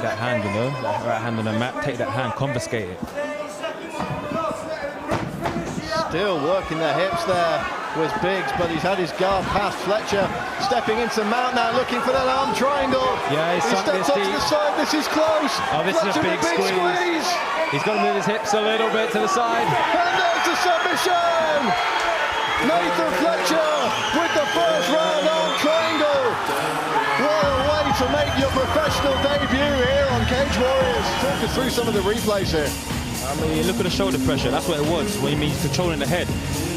that hand, you know, that right hand on the mat, take that hand, confiscate it. Still working the hips there was Biggs, but he's had his guard past Fletcher. Stepping into mount now, looking for that arm triangle. Yeah, he stepped up to the side, this is close. Oh, this Fletcher is a big squeeze. He's got to move his hips a little bit to the side. And there's the submission! Nathan Fletcher with the first round arm triangle. What a way to make your professional debut here on Cage Warriors. Talk us through some of the replays here. I mean, look at the shoulder pressure. That's what it was. When you mean controlling the head.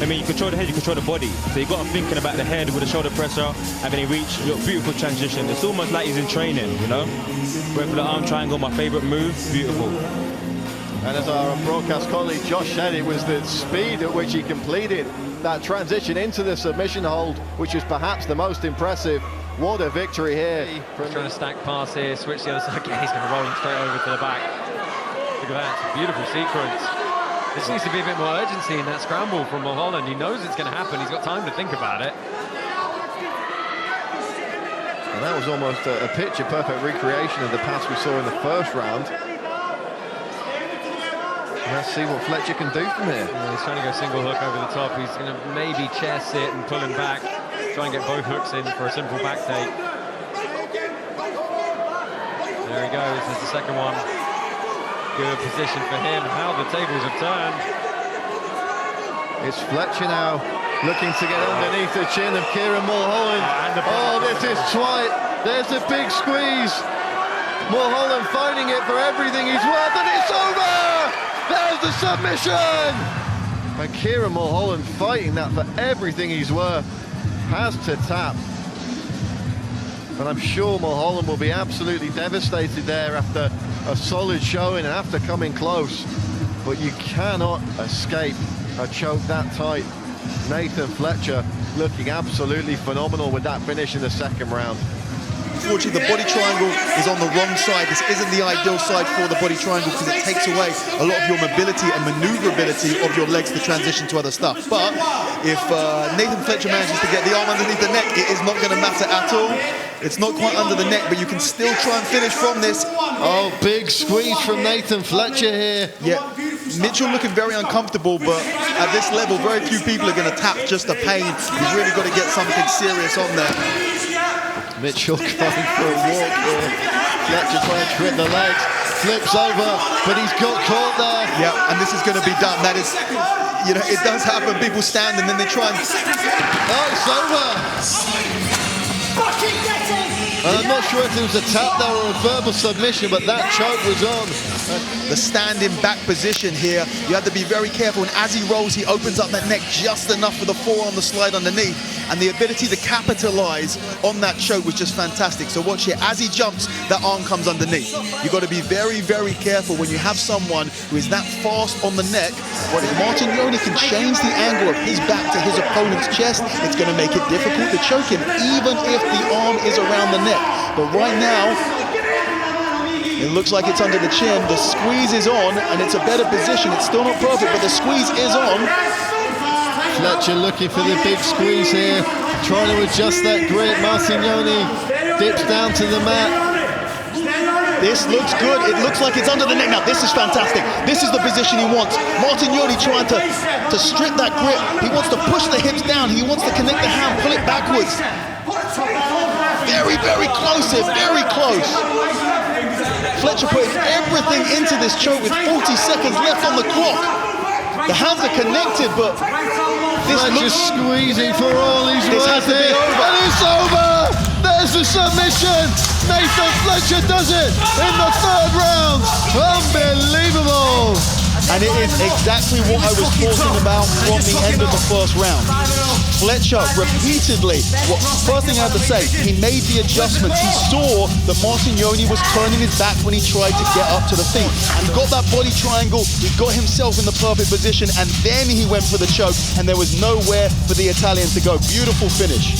I mean, you control the head, you control the body. So you got him thinking about the head with the shoulder pressure, and then he reached your beautiful transition. It's almost like he's in training, you know? Went for the arm triangle, my favorite move. Beautiful. And as our broadcast colleague Josh said, it was the speed at which he completed that transition into the submission hold, which was perhaps the most impressive. What a victory here. Trying to stack pass here, switch the other side. Again, he's going to roll him straight over to the back. Look at that, it's a beautiful sequence. There seems to be a bit more urgency in that scramble from Mulholland. He knows it's going to happen, he's got time to think about it. And that was almost a picture-perfect recreation of the pass we saw in the first round. Let's see what Fletcher can do from here. Yeah, he's trying to go single hook over the top. He's going to maybe chair sit and pull him back. Try and get both hooks in for a simple back take. There he goes, there's the second one. Good position for him. How the tables have turned. It's Fletcher now looking to get underneath the chin of Kieran Mulholland. Oh, this is Dwight. There's a big squeeze. Mulholland fighting it for everything he's worth, and it's over! There's the submission! And Kieran Mulholland fighting that for everything he's worth. Has to tap. And I'm sure Mulholland will be absolutely devastated there after a solid showing and after coming close. But you cannot escape a choke that tight. Nathan Fletcher looking absolutely phenomenal with that finish in the second round. Unfortunately, the body triangle is on the wrong side. This isn't the ideal side for the body triangle because it takes away a lot of your mobility and maneuverability of your legs to transition to other stuff. But if Nathan Fletcher manages to get the arm underneath the neck, it is not going to matter at all. It's not quite under the neck, but you can still try and finish from this. Oh, big squeeze from Nathan Fletcher here. Yeah, Mitchell looking very uncomfortable, but at this level, very few people are going to tap just the pain. You've really got to get something serious on there. Mitchell going for a walk here. Fletcher trying to trip the legs. Flips over, but he's got caught there. Yeah, and this is going to be done. That is, you know, it does happen. People stand and then they try and... Oh, it's over. I'm not sure if it was a tap there or a verbal submission, but that choke was on. The standing back position here, you have to be very careful, and as he rolls, he opens up that neck just enough for the forearm to slide underneath, and the ability to capitalize on that choke was just fantastic. So watch here, as he jumps, that arm comes underneath. You've got to be very, very careful when you have someone who is that fast on the neck. But if Martignoni can change the angle of his back to his opponent's chest, it's going to make it difficult to choke him, even if the arm is around the neck. But right now, it looks like it's under the chin. The squeeze is on, and it's a better position. It's still not perfect, but the squeeze is on. Fletcher looking for the big squeeze here, trying to adjust that grip. Martignoni dips down to the mat. This looks good. It looks like it's under the neck now. This is fantastic. This is the position he wants. Martignoni trying to strip that grip. He wants to push the hips down. He wants to connect the hand, pull it backwards. Very, very close here, very close. Fletcher putting everything into this choke with 40 seconds left on the clock. The hands are connected, but this Fletcher's squeezing for all he's this has worth to be it. over. And it's over! There's the submission! Nathan Fletcher does it in the third round! Unbelievable! And it is exactly what I was talking about from the end of the first round. Fletcher repeatedly, first thing I have to say, he made the adjustments. He saw that Martignoni was turning his back when he tried to get up to the feet. And got that body triangle, he got himself in the perfect position, and then he went for the choke, and there was nowhere for the Italian to go. Beautiful finish.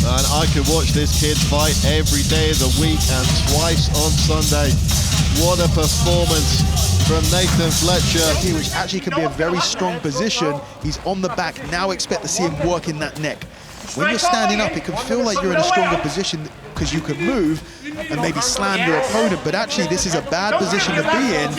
And I could watch this kid fight every day of the week and twice on Sunday. What a performance from Nathan Fletcher. Which actually can be a very strong position. He's on the back. Now expect to see him work in that neck. When you're standing up, it can feel like you're in a stronger position because you can move, and maybe slam your opponent, but actually this is a bad position to be in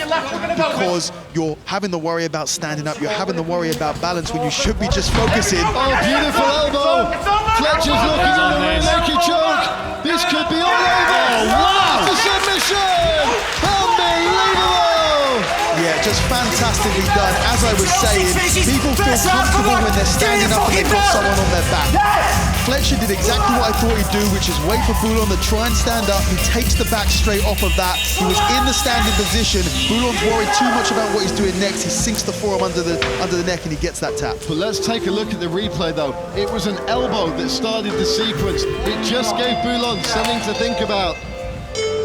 because you're having to worry about standing up, you're having to worry about balance when you should be just focusing. Oh, beautiful elbow. Fletcher's looking in the rear naked choke. This could be all over. Oh, wow. The submission. Unbelievable. Yeah, just fantastically done. As I was saying, people feel comfortable when they're standing up and they've got someone on their back. Fletcher did exactly what I thought he'd do, which is wait for Bouland to try and stand up. He takes the back straight off of that. He was in the standing position. Bouland's worried too much about what he's doing next. He sinks the forearm under the neck and he gets that tap. But let's take a look at the replay though. It was an elbow that started the sequence. It just gave Bouland something to think about.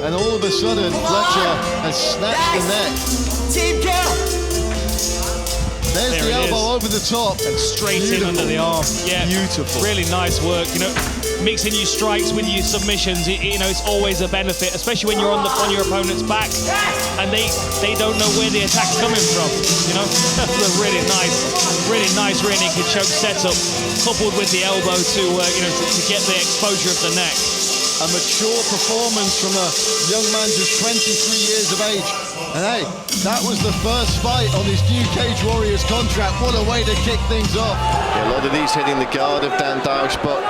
And all of a sudden, Fletcher has snatched the neck. Team kill. There's the elbow over the top. And straight in under the arm. Yeah, Beautiful. Really nice work. You know, mixing your strikes with your submissions, you know, it's always a benefit, especially when you're on your opponent's back and they don't know where the attack's coming from. You know, that's a really nice rear naked choke setup, coupled with the elbow to you know, to get the exposure of the neck. A mature performance from a young man just 23 years of age. And hey, that was the first fight on his new Cage Warriors contract. What a way to kick things off. Yeah, a lot of these hitting the guard of Duijs, but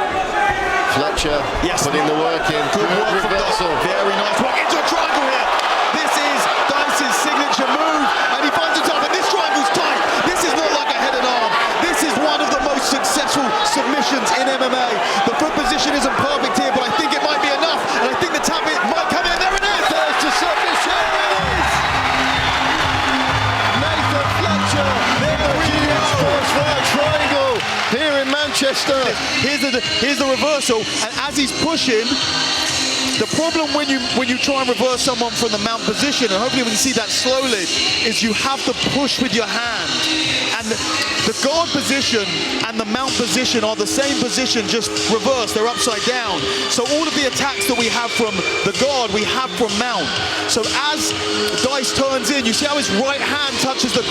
Fletcher putting the work in. Good work reversal. Very nice work into a triangle here. This is Duijs' signature move, and he finds himself, and this triangle's tight. This is not like a head and arm. This is one of the most successful submissions in MMA. The foot position isn't perfect here, but I think it might be enough, and I think the tap might come in. There it is. There's the submission. Nathan Fletcher in the GM Sports Fire Triangle here in Manchester. Here's the reversal, and as he's pushing, the problem when you try and reverse someone from the mount position, and hopefully we can see that slowly, is you have to push with your hand. And the guard position and the mount position are the same position, just reversed. They're upside down. So all of the attacks that we have from the guard, we have from mount. So as Duijs turns in, you see how his right hand touches the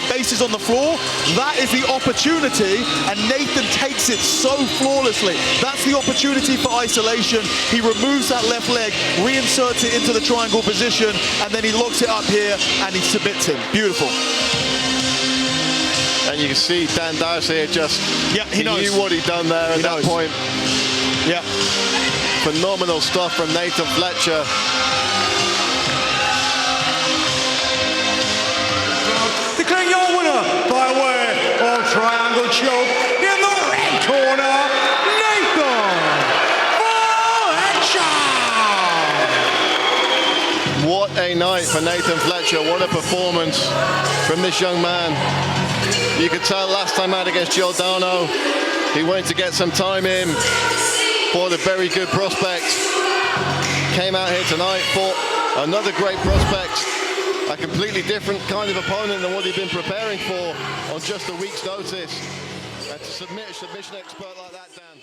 bases on the floor? That is the opportunity, and Nathan takes it so flawlessly. That's the opportunity for isolation. He removes that left leg, reinserts it into the triangle position, and then he locks it up here and he submits him. Beautiful. And you can see Duijs here just, he knew what he'd done there at that point. Yeah. Phenomenal stuff from Nathan Fletcher. Declaring your winner by way of triangle choke in the red corner, Nathan Fletcher. What a night for Nathan Fletcher. What a performance from this young man. You could tell last time out against Giordano, he wanted to get some time in for the very good prospect. Came out here tonight, fought another great prospect. A completely different kind of opponent than what he'd been preparing for on just a week's notice. And to submit a submission expert like that, Dan.